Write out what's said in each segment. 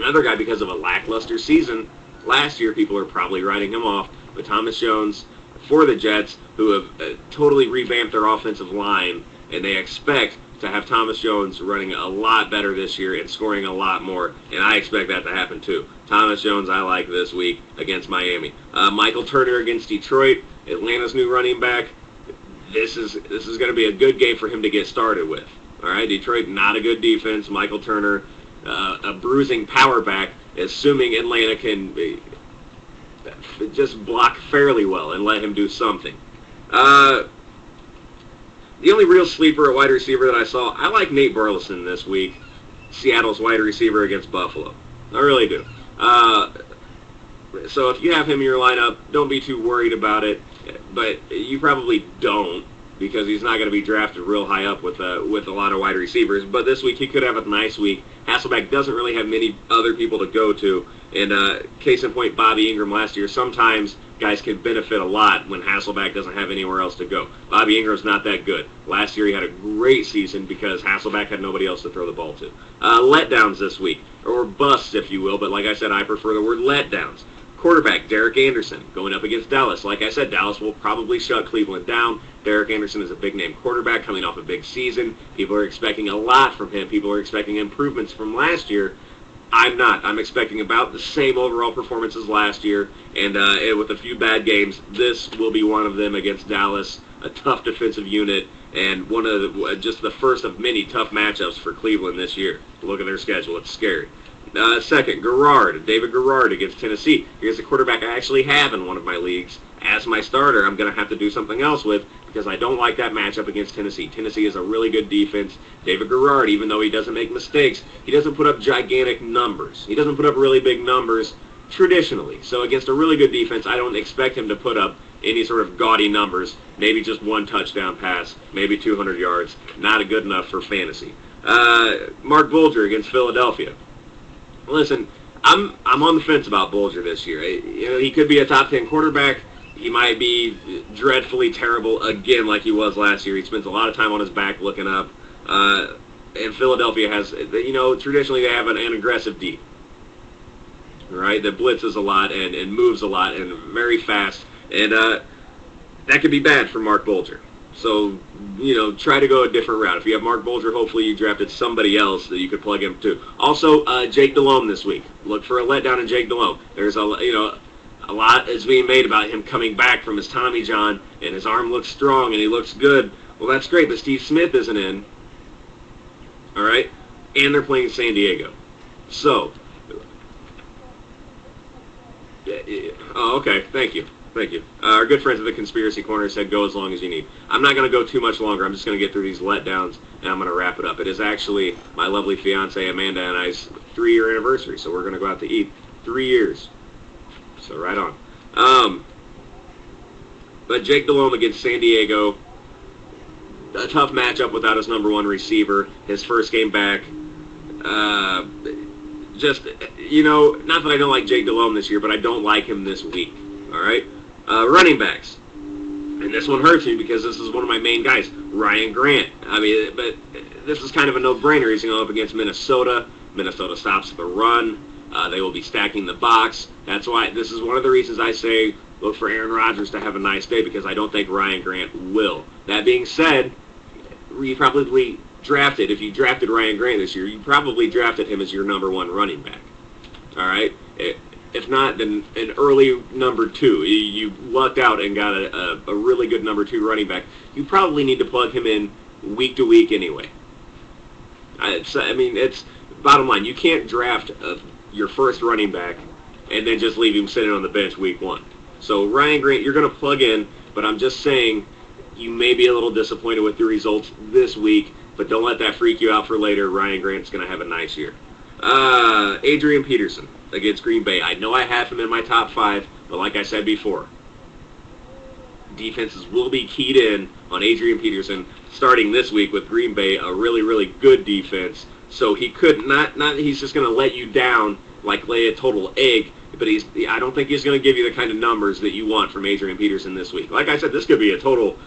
Another guy, because of a lackluster season last year, people are probably writing him off. But Thomas Jones for the Jets, who have totally revamped their offensive line, and they expect to have Thomas Jones running a lot better this year and scoring a lot more, and I expect that to happen too. Thomas Jones I like this week against Miami. Michael Turner against Detroit, Atlanta's new running back. This is going to be a good game for him to get started with. All right, Detroit, not a good defense. Michael Turner, a bruising power back, assuming Atlanta can just block fairly well and let him do something. The only real sleeper at wide receiver that I saw, I like Nate Burleson this week, Seattle's wide receiver against Buffalo. I really do. So if you have him in your lineup, don't be too worried about it. But you probably don't, because he's not going to be drafted real high up with a lot of wide receivers. But this week he could have a nice week. Hasselbeck doesn't really have many other people to go to. And case in point, Bobby Ingram last year. Sometimes guys can benefit a lot when Hasselbeck doesn't have anywhere else to go. Bobby Ingram's not that good. Last year he had a great season because Hasselbeck had nobody else to throw the ball to. Letdowns this week, or busts if you will, but like I said, I prefer the word letdowns. Quarterback, Derek Anderson, going up against Dallas. Like I said, Dallas will probably shut Cleveland down. Derek Anderson is a big-name quarterback coming off a big season. People are expecting a lot from him. People are expecting improvements from last year. I'm not. I'm expecting about the same overall performance as last year, and with a few bad games, this will be one of them against Dallas, a tough defensive unit, and one of just the first of many tough matchups for Cleveland this year. Look at their schedule. It's scary. Second, David Garrard against Tennessee. Here's a quarterback I actually have in one of my leagues. As my starter, I'm going to have to do something else with because I don't like that matchup against Tennessee. Tennessee is a really good defense. David Garrard, even though he doesn't make mistakes, he doesn't put up gigantic numbers. He doesn't put up really big numbers traditionally. So against a really good defense, I don't expect him to put up any sort of gaudy numbers. Maybe just one touchdown pass, maybe 200 yards. Not good enough for fantasy. Mark Bulger against Philadelphia. Listen, I'm on the fence about Bulger this year. He could be a top 10 quarterback. He might be dreadfully terrible again like he was last year. He spends a lot of time on his back looking up. And Philadelphia has, traditionally they have an aggressive D. Right? That blitzes a lot and moves a lot and very fast. And that could be bad for Mark Bulger. So, try to go a different route. If you have Mark Bulger, hopefully you drafted somebody else that you could plug him to. Also, Jake Delhomme this week. Look for a letdown in Jake Delhomme. There's a lot is being made about him coming back from his Tommy John, and his arm looks strong and he looks good. Well, that's great, but Steve Smith isn't in. All right? And they're playing San Diego. So, oh, okay, thank you. Thank you. Our good friends at the Conspiracy Corner said go as long as you need. I'm not going to go too much longer. I'm just going to get through these letdowns, and I'm going to wrap it up. It is actually my lovely fiancée Amanda and I's 3-year anniversary, so we're going to go out to eat. 3 years. So right on. But Jake Delhomme against San Diego, a tough matchup without his number one receiver. His first game back. Not that I don't like Jake Delhomme this year, but I don't like him this week. All right? Running backs. And this one hurts me because this is one of my main guys, Ryan Grant. But this is kind of a no-brainer. He's going up against Minnesota. Minnesota stops the run. They will be stacking the box. That's why this is one of the reasons I say look for Aaron Rodgers to have a nice day, because I don't think Ryan Grant will. That being said, you probably drafted, if you drafted Ryan Grant this year, you probably drafted him as your number one running back. All right? If not, then an early number two. You lucked out and got a really good number two running back. You probably need to plug him in week to week anyway. It's bottom line. You can't draft your first running back and then just leave him sitting on the bench week one. So Ryan Grant, you're going to plug in, but I'm just saying you may be a little disappointed with the results this week, but don't let that freak you out for later. Ryan Grant's going to have a nice year. Adrian Peterson against Green Bay. I know I have him in my top 5, but like I said before, defenses will be keyed in on Adrian Peterson starting this week with Green Bay, a really, really good defense. So he could not he's just going to let you down like lay a total egg, but I don't think he's going to give you the kind of numbers that you want from Adrian Peterson this week. Like I said, this could be a total,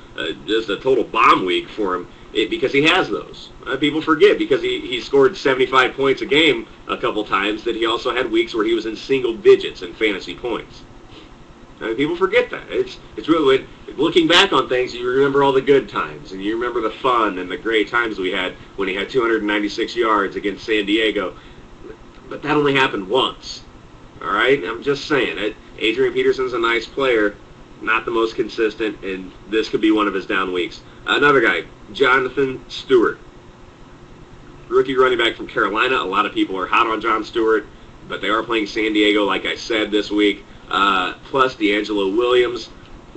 just a total bomb week for him because he has those. People forget because he scored 75 points a game a couple times that he also had weeks where he was in single digits in fantasy points. People forget that. It's really, looking back on things, you remember all the good times, and you remember the fun and the great times we had when he had 296 yards against San Diego. But that only happened once. All right? I'm just saying. Adrian Peterson's a nice player, not the most consistent, and this could be one of his down weeks. Another guy, Jonathan Stewart. Rookie running back from Carolina. A lot of people are hot on John Stewart, but they are playing San Diego, like I said, this week. Plus, D'Angelo Williams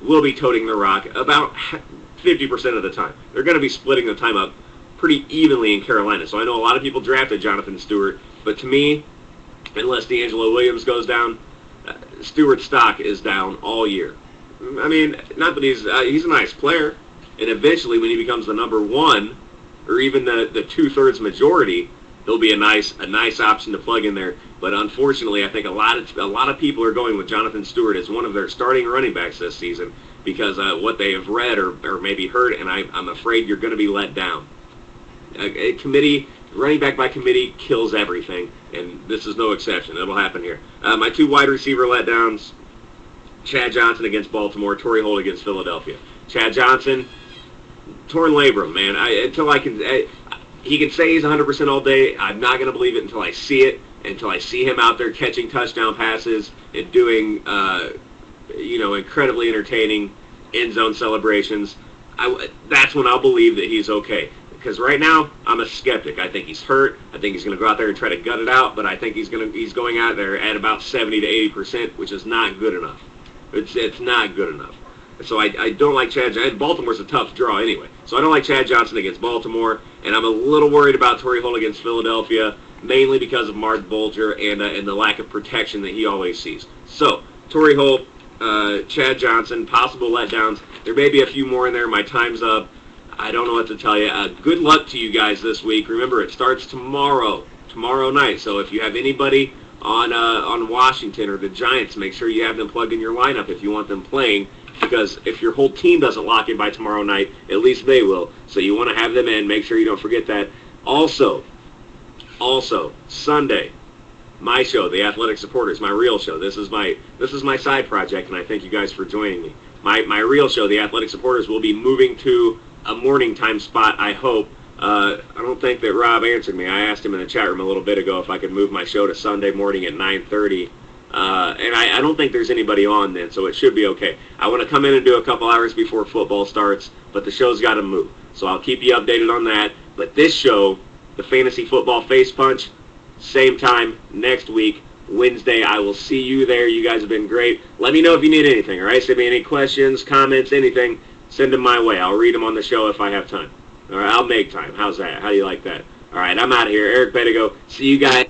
will be toting the rock about 50% of the time. They're going to be splitting the time up pretty evenly in Carolina. So I know a lot of people drafted Jonathan Stewart, but to me, unless D'Angelo Williams goes down, Stewart's stock is down all year. I mean, not that he's a nice player, and eventually when he becomes the number one, or even the two-thirds majority, he'll be a nice option to plug in there. But unfortunately, I think a lot of people are going with Jonathan Stewart as one of their starting running backs this season because what they have read or maybe heard, and I'm afraid you're going to be let down. Running back by committee kills everything, and this is no exception. It'll happen here. My two wide receiver letdowns: Chad Johnson against Baltimore, Torrey Holt against Philadelphia. Chad Johnson, torn labrum, man. He can say he's 100% all day. I'm not going to believe it until I see it, until I see him out there catching touchdown passes and doing, incredibly entertaining end zone celebrations. That's when I'll believe that he's okay. Because right now, I'm a skeptic. I think he's hurt. I think he's going to go out there and try to gut it out, but I think he's going out there at about 70 to 80%, which is not good enough. It's not good enough. So I don't like Chad Johnson. Baltimore's a tough draw anyway. So I don't like Chad Johnson against Baltimore, and I'm a little worried about Torrey Holt against Philadelphia, mainly because of Mark Bulger and the lack of protection that he always sees. So Torrey Holt, Chad Johnson, possible letdowns. There may be a few more in there. My time's up. I don't know what to tell you. Good luck to you guys this week. Remember, it starts tomorrow night. So if you have anybody on Washington or the Giants, make sure you have them plugged in your lineup if you want them playing. Because if your whole team doesn't lock in by tomorrow night, at least they will. So you want to have them in. Make sure you don't forget that. Also, Sunday, my show, The Athletic Supporters, my real show. This is my side project, and I thank you guys for joining me. My real show, The Athletic Supporters, will be moving to a morning time spot, I hope. I don't think that Rob answered me. I asked him in the chat room a little bit ago if I could move my show to Sunday morning at 9:30. And I don't think there's anybody on then, so it should be okay. I want to come in and do a couple hours before football starts, but the show's got to move. So I'll keep you updated on that. But this show, the Fantasy Football Face Punch, same time next week, Wednesday. I will see you there. You guys have been great. Let me know if you need anything, all right? Send me any questions, comments, anything. Send them my way. I'll read them on the show if I have time. All right, I'll make time. How's that? How do you like that? All right, I'm out of here. Eric Pedigo. See you guys.